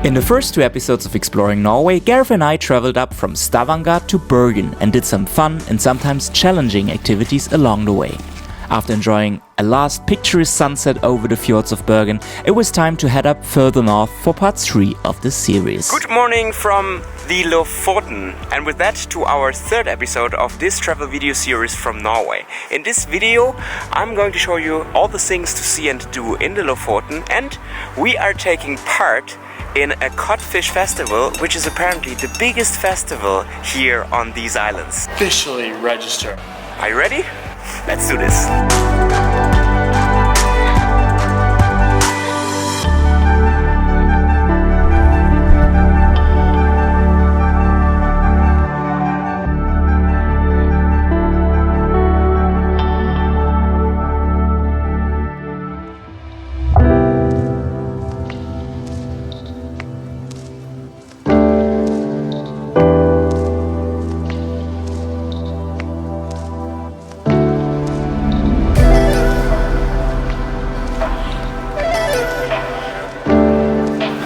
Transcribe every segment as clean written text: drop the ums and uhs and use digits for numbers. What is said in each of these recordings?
In the first 2 episodes of Exploring Norway, Gareth and I traveled up from Stavanger to Bergen and did some fun and sometimes challenging activities along the way. After enjoying a last picturesque sunset over the fjords of Bergen, it was time to head up further north for part 3 of the series. Good morning from the Lofoten, and with that to our 3rd episode of this travel video series from Norway. In this video I'm going to show you all the things to see and do in the Lofoten, and we are taking part in a codfish festival, which is apparently the biggest festival here on these islands. Officially register. Are you ready? Let's do this.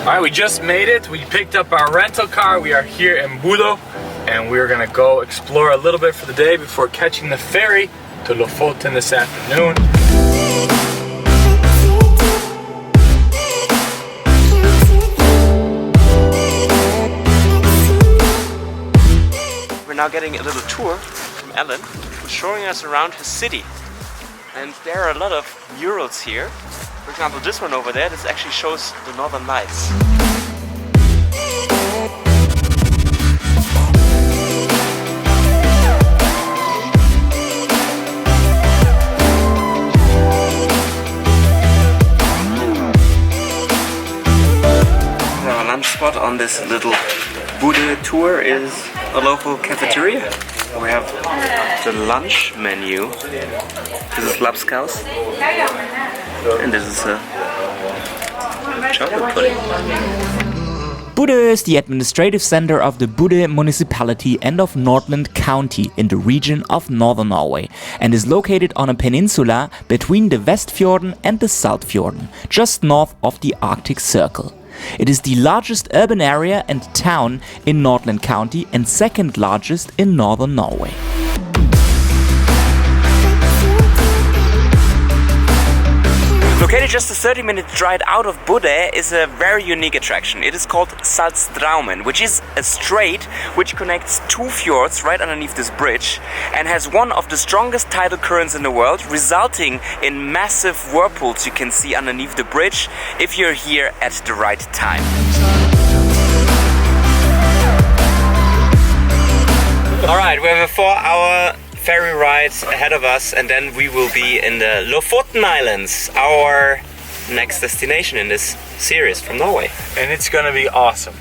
Alright, we just made it. We picked up our rental car. We are here in Bodo, and we're gonna go explore a little bit for the day before catching the ferry to Lofoten this afternoon. We're now getting a little tour from Ellen, who's showing us around his city. And there are a lot of murals here. For example, this one over there, this actually shows the northern lights. Our lunch spot on this little Bodo tour is a local cafeteria. We have the lunch menu. This is lapskaus. And this is a chocolate pudding. Bodo is the administrative center of the Bodo municipality and of Nordland County in the region of northern Norway, and is located on a peninsula between the Vestfjorden and the Saltstraumen, just north of the Arctic Circle. It is the largest urban area and town in Nordland County and second largest in northern Norway. Located just a 30-minute ride out of Bodø is a very unique attraction. It is called Saltstraumen, which is a strait which connects 2 fjords right underneath this bridge and has one of the strongest tidal currents in the world, resulting in massive whirlpools you can see underneath the bridge if you're here at the right time. Alright, we have a 4-hour ferry ride ahead of us, and then we will be in the Lofoten Islands, our next destination in this series from Norway. And it's gonna be awesome.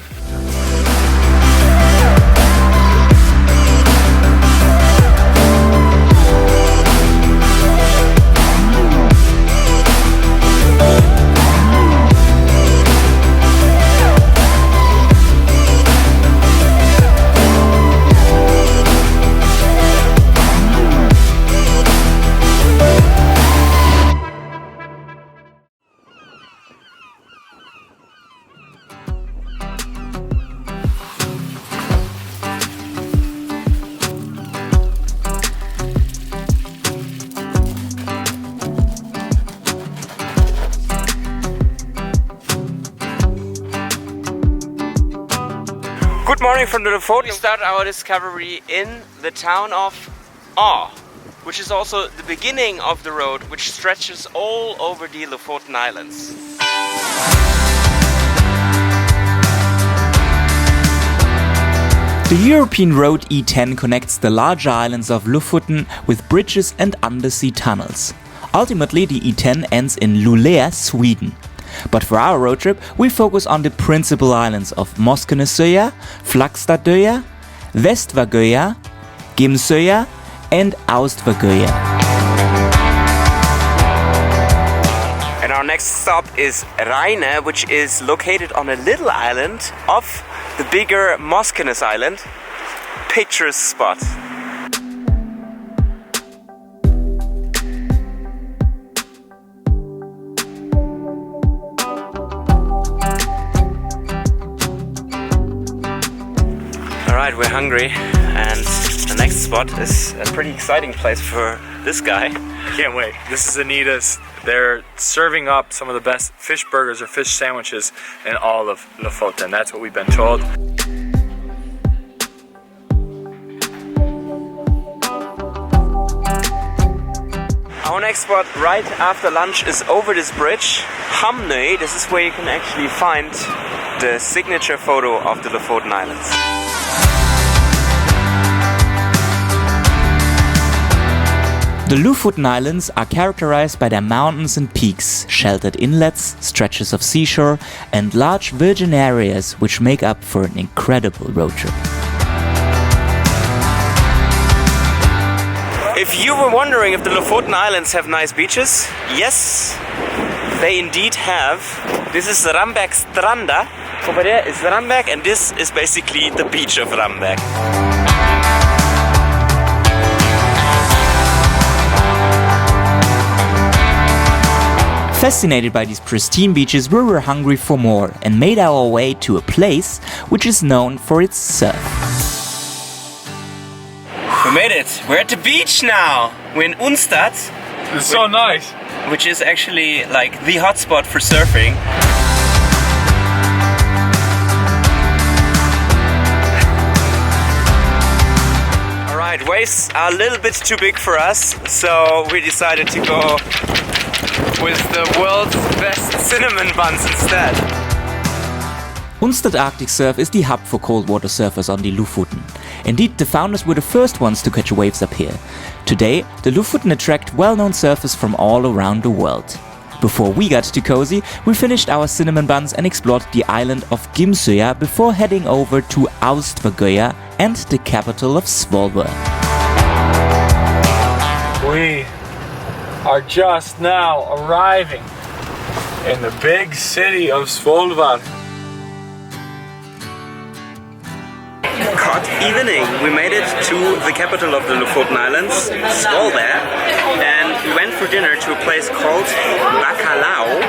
Good morning from the Lofoten. We start our discovery in the town of Aar, which is also the beginning of the road which stretches all over the Lofoten Islands. The European Road E10 connects the larger islands of Lofoten with bridges and undersea tunnels. Ultimately, the E10 ends in Luleå, Sweden. But for our road trip, we focus on the principal islands of Moskenesøya, Flakstadøya, Vestvågøya, Gimsøya and Austvægøya. And our next stop is Reine, which is located on a little island of the bigger Moskenes Island. Picturesque spot. Alright, we're hungry, and the next spot is a pretty exciting place for this guy. Can't wait. This is Anita's. They're serving up some of the best fish burgers or fish sandwiches in all of Lofoten. That's what we've been told. Our next spot right after lunch is over this bridge, Hamnøy. This is where you can actually find the signature photo of the Lofoten Islands. The Lofoten Islands are characterized by their mountains and peaks, sheltered inlets, stretches of seashore, and large virgin areas which make up for an incredible road trip. If you were wondering if the Lofoten Islands have nice beaches, yes, they indeed have. This is Ramberg Stranda. Over there is Ramberg, and this is basically the beach of Ramberg. Fascinated by these pristine beaches, we were hungry for more and made our way to a place which is known for its surf. We made it! We're at the beach now! We're in Unstad. It's so nice. Which is actually like the hotspot for surfing. Alright, waves are a little bit too big for us, so we decided to go with the world's best cinnamon buns instead. Unstad Arctic Surf is the hub for cold water surfers on the Lofoten. Indeed, the founders were the first ones to catch waves up here. Today, the Lofoten attract well-known surfers from all around the world. Before we got too cozy, we finished our cinnamon buns and explored the island of Gimsøya before heading over to Austfjords and the capital of Svolvær. We are just now arriving in the big city of Svolvær. Hot evening. We made it to the capital of the Lofoten Islands, Svolvær, and we went for dinner to a place called Bacalhau,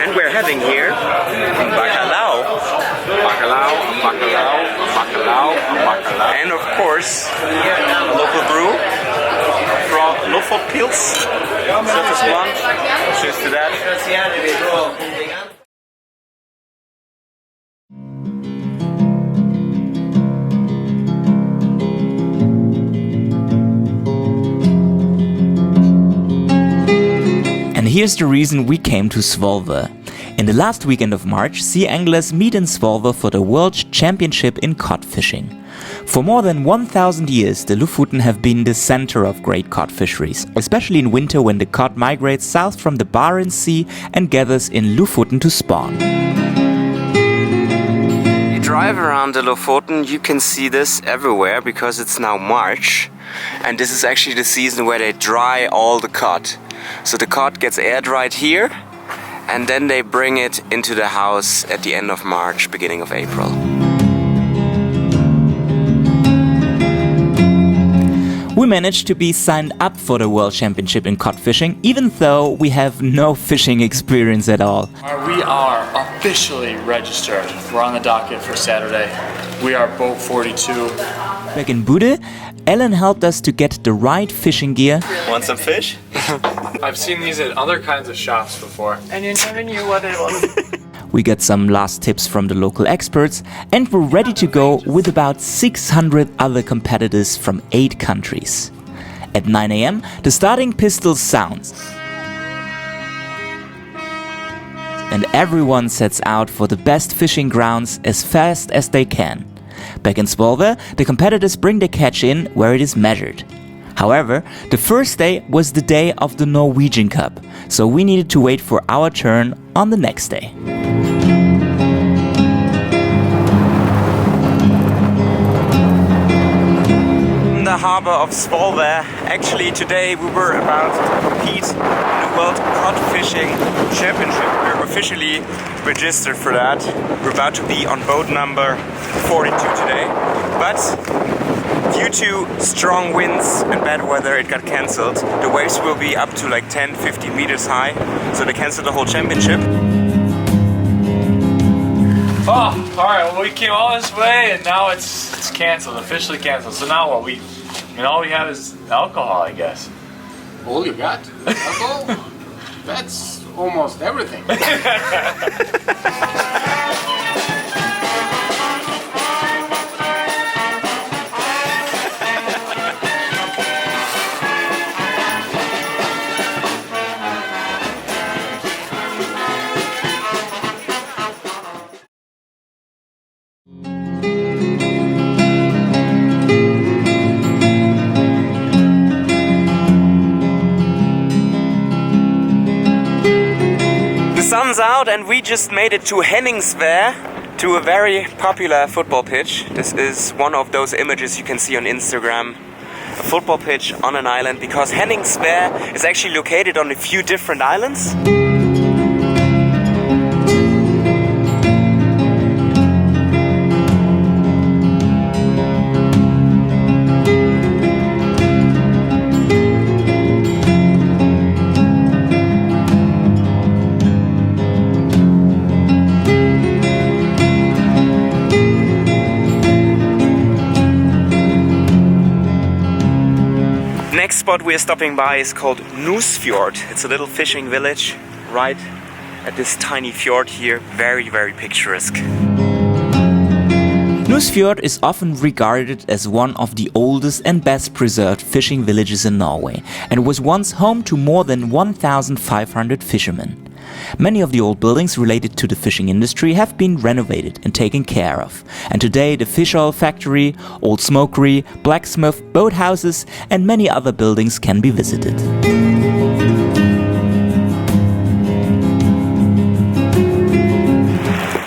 and we're having here bacalhau. Bacalhau, bacalhau, bacalhau, bacalhau. And of course, local brew from Lofoten Pils. Surface one. Cheers to that. And here's the reason we came to Svolvær. In the last weekend of March, sea anglers meet in Svolvær for the World Championship in cod fishing. For more than 1,000 years, the Lofoten have been the center of great cod fisheries, especially in winter when the cod migrates south from the Barents Sea and gathers in Lofoten to spawn. You drive around the Lofoten, you can see this everywhere because it's now March, and this is actually the season where they dry all the cod. So the cod gets air dried here, and then they bring it into the house at the end of March, beginning of April. We managed to be signed up for the World Championship in cod fishing, even though we have no fishing experience at all. We are officially registered. We're on the docket for Saturday. We are boat 42. Back in Bodo, Ellen helped us to get the right fishing gear. Want some fish? I've seen these at other kinds of shops before. And you never knew what it was. We got some last tips from the local experts, and we're ready to go with about 600 other competitors from 8 countries. At 9 AM, the starting pistol sounds. And everyone sets out for the best fishing grounds as fast as they can. Back in Svolvær, the competitors bring the catch in where it is measured. However, the first day was the day of the Norwegian Cup, so we needed to wait for our turn on the next day. In the harbor of Svolvær, actually today we were about to compete in the World Cod Fishing Championship. We're officially registered for that. We're about to be on boat number 42 today, but due to strong winds and bad weather, it got cancelled. The waves will be up to like 10-15 meters high, so they cancelled the whole championship. Oh, alright, well we came all this way and now it's canceled, officially canceled. So now what? All we have is alcohol, I guess. All you got? Alcohol? That's almost everything. The sun's out and we just made it to Henningsvær, to a very popular football pitch. This is one of those images you can see on Instagram. A football pitch on an island, because Henningsvær is actually located on a few different islands. Next spot we're stopping by is called Nusfjord. It's a little fishing village right at this tiny fjord here. Very, very picturesque. Nusfjord is often regarded as one of the oldest and best preserved fishing villages in Norway and was once home to more than 1,500 fishermen. Many of the old buildings related to the fishing industry have been renovated and taken care of, and today the fish oil factory, old smokery, blacksmith, boathouses and many other buildings can be visited.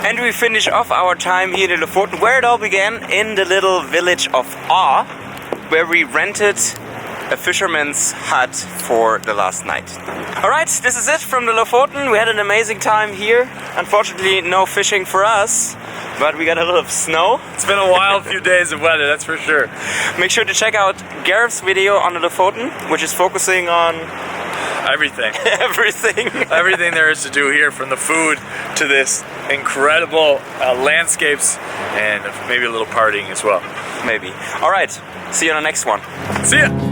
And we finish off our time here in Lofoten, where it all began, in the little village of Aa, where we rented a fisherman's hut for the last night. Alright, this is it from the Lofoten. We had an amazing time here. Unfortunately, no fishing for us, but we got a little snow. It's been a wild few days of weather, that's for sure. Make sure to check out Gareth's video on the Lofoten, which is focusing on Everything. everything there is to do here, from the food to this incredible landscapes and maybe a little partying as well. Maybe. Alright, see you on the next one. See ya!